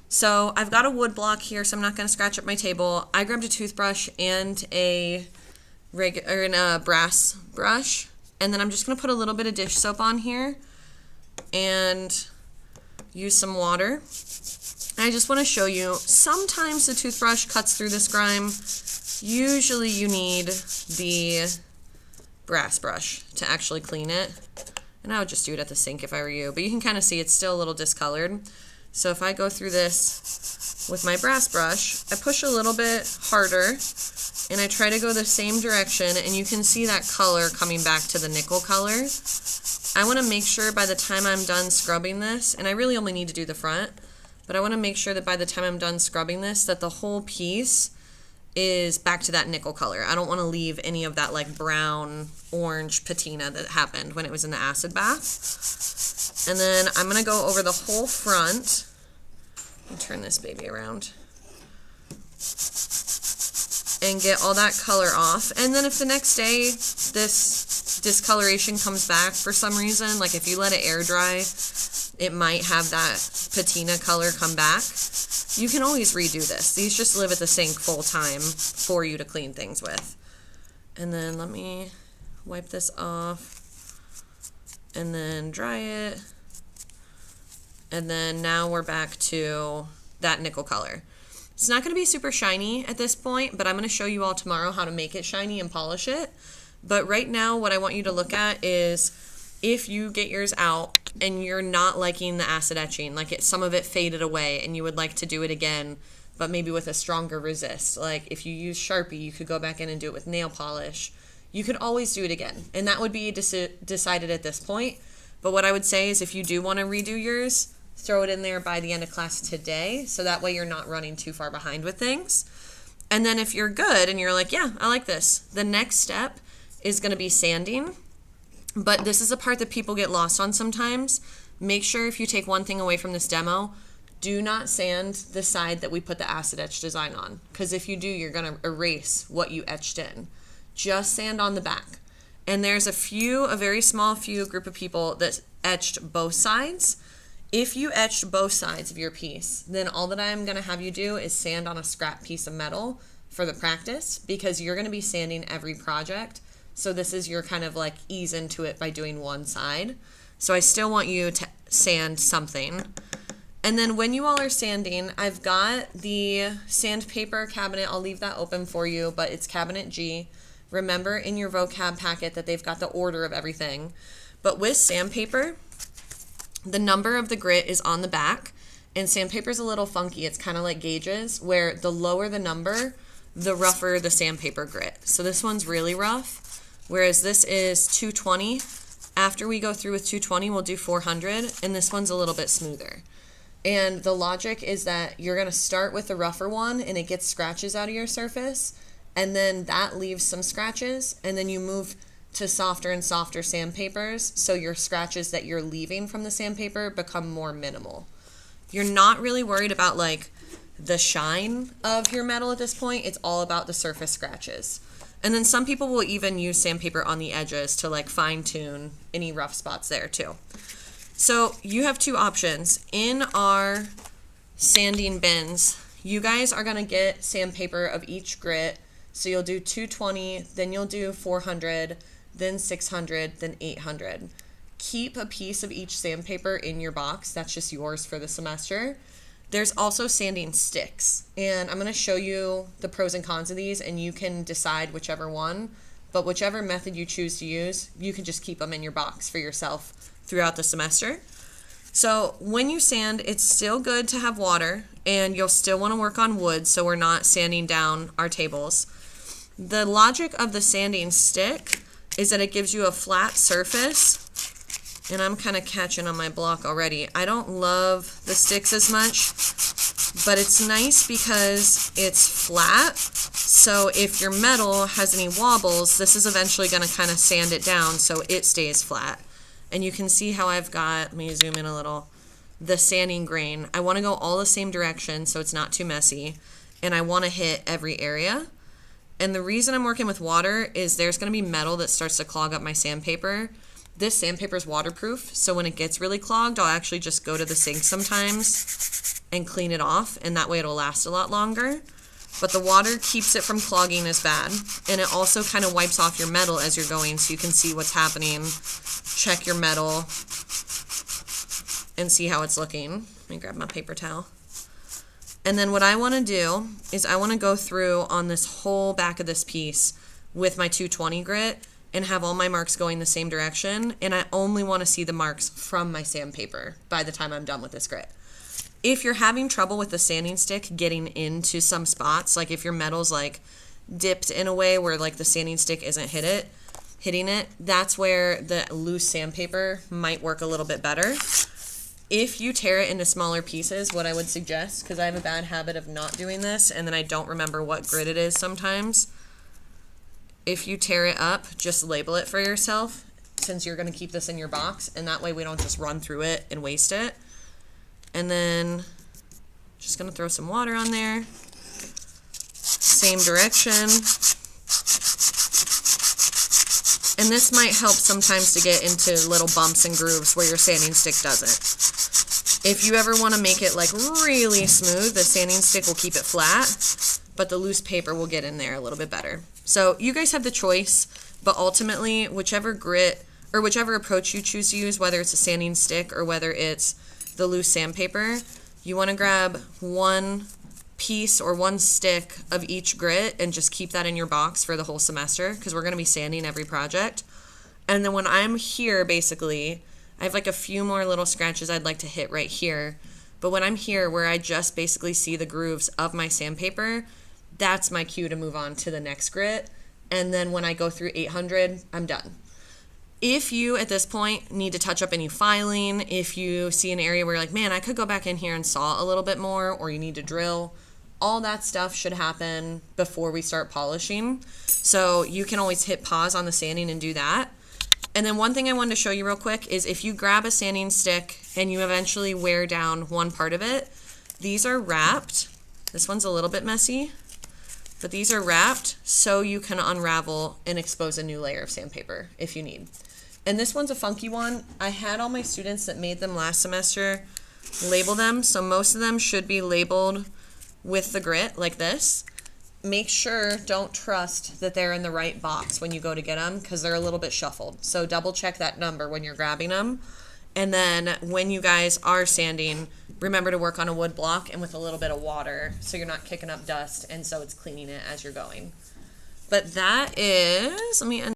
So I've got a wood block here, so I'm not going to scratch up my table. I grabbed a toothbrush and a brass brush, and then I'm just going to put a little bit of dish soap on here and use some water. I just want to show you, sometimes the toothbrush cuts through this grime. Usually you need the brass brush to actually clean it. And I would just do it at the sink if I were you. But you can kind of see it's still a little discolored. So if I go through this with my brass brush, I push a little bit harder and I try to go the same direction, and you can see that color coming back to the nickel color. I want to make sure by the time I'm done scrubbing this, and I really only need to do the front, but I want to make sure that by the time I'm done scrubbing this, that the whole piece is back to that nickel color. I don't want to leave any of that like brown orange patina that happened when it was in the acid bath. And then I'm going to go over the whole front and turn this baby around and get all that color off. And then if the next day this discoloration comes back for some reason, like if you let it air dry, it might have that patina color come back. You can always redo this. These just live at the sink full time for you to clean things with. And then let me wipe this off and then dry it. And then now we're back to that nickel color. It's not going to be super shiny at this point, but I'm going to show you all tomorrow how to make it shiny and polish it. But right now what I want you to look at is if you get yours out and you're not liking the acid etching, like some of it faded away and you would like to do it again, but maybe with a stronger resist. Like if you use Sharpie, you could go back in and do it with nail polish. You could always do it again. And that would be decided at this point. But what I would say is if you do want to redo yours, throw it in there by the end of class today, so that way you're not running too far behind with things. And then if you're good and you're like, yeah, I like this, the next step is going to be sanding. But this is a part that people get lost on sometimes. Make sure if you take one thing away from this demo, do not sand the side that we put the acid etch design on. Because if you do, you're going to erase what you etched in. Just sand on the back. And there's a very small group of people that etched both sides. If you etched both sides of your piece, then all that I'm going to have you do is sand on a scrap piece of metal for the practice, because you're going to be sanding every project. So this is your kind of like ease into it by doing one side. So I still want you to sand something. And then when you all are sanding, I've got the sandpaper cabinet. I'll leave that open for you, but it's cabinet G. Remember in your vocab packet that they've got the order of everything. But with sandpaper, the number of the grit is on the back, and sandpaper is a little funky. It's kind of like gauges, where the lower the number, the rougher the sandpaper grit. So this one's really rough. Whereas this is 220. After we go through with 220, we'll do 400, and this one's a little bit smoother. And the logic is that you're going to start with the rougher one, and it gets scratches out of your surface, and then that leaves some scratches, and then you move to softer and softer sandpapers, so your scratches that you're leaving from the sandpaper become more minimal. You're not really worried about like the shine of your metal at this point. It's all about the surface scratches. And then some people will even use sandpaper on the edges to like fine tune any rough spots there too. So you have two options. In our sanding bins, you guys are going to get sandpaper of each grit. So you'll do 220, then you'll do 400, then 600, then 800. Keep a piece of each sandpaper in your box. That's just yours for the semester. There's also sanding sticks, and I'm going to show you the pros and cons of these, and you can decide whichever one, but whichever method you choose to use, you can just keep them in your box for yourself throughout the semester. So when you sand, it's still good to have water, and you'll still want to work on wood, so we're not sanding down our tables. The logic of the sanding stick is that it gives you a flat surface. And I'm kind of catching on my block already. I don't love the sticks as much, but it's nice because it's flat. So if your metal has any wobbles, this is eventually going to kind of sand it down so it stays flat. And you can see how I've got, let me zoom in a little, the sanding grain. I want to go all the same direction so it's not too messy. And I want to hit every area. And the reason I'm working with water is there's going to be metal that starts to clog up my sandpaper. This sandpaper is waterproof, so when it gets really clogged, I'll actually just go to the sink sometimes and clean it off, and that way it'll last a lot longer. But the water keeps it from clogging as bad, and it also kind of wipes off your metal as you're going so you can see what's happening, check your metal, and see how it's looking. Let me grab my paper towel. And then what I want to do is I want to go through on this whole back of this piece with my 220 grit and have all my marks going the same direction, and I only want to see the marks from my sandpaper by the time I'm done with this grit. If you're having trouble with the sanding stick getting into some spots, like if your metal's like dipped in a way where like the sanding stick isn't hitting it, that's where the loose sandpaper might work a little bit better. If you tear it into smaller pieces, what I would suggest, because I have a bad habit of not doing this and then I don't remember what grit it is sometimes, if you tear it up, just label it for yourself since you're going to keep this in your box, and that way we don't just run through it and waste it. And then just going to throw some water on there. Same direction. And this might help sometimes to get into little bumps and grooves where your sanding stick doesn't. If you ever want to make it like really smooth, the sanding stick will keep it flat, but the loose paper will get in there a little bit better. So you guys have the choice, but ultimately whichever grit or whichever approach you choose to use, whether it's a sanding stick or whether it's the loose sandpaper, you want to grab one piece or one stick of each grit and just keep that in your box for the whole semester, because we're going to be sanding every project. And then when I'm here, basically, I have like a few more little scratches I'd like to hit right here, but when I'm here where I just basically see the grooves of my sandpaper, that's my cue to move on to the next grit. And then when I go through 800, I'm done. If you, at this point, need to touch up any filing, if you see an area where you're like, man, I could go back in here and saw a little bit more, or you need to drill, all that stuff should happen before we start polishing. So you can always hit pause on the sanding and do that. And then one thing I wanted to show you real quick is if you grab a sanding stick and you eventually wear down one part of it, these are wrapped. This one's a little bit messy, but these are wrapped so you can unravel and expose a new layer of sandpaper if you need. And this one's a funky one. I had all my students that made them last semester label them, so most of them should be labeled with the grit like this. Make sure, don't trust that they're in the right box when you go to get them, because they're a little bit shuffled. So double check that number when you're grabbing them. And then when you guys are sanding, remember to work on a wood block and with a little bit of water so you're not kicking up dust, and so it's cleaning it as you're going. But that is, let me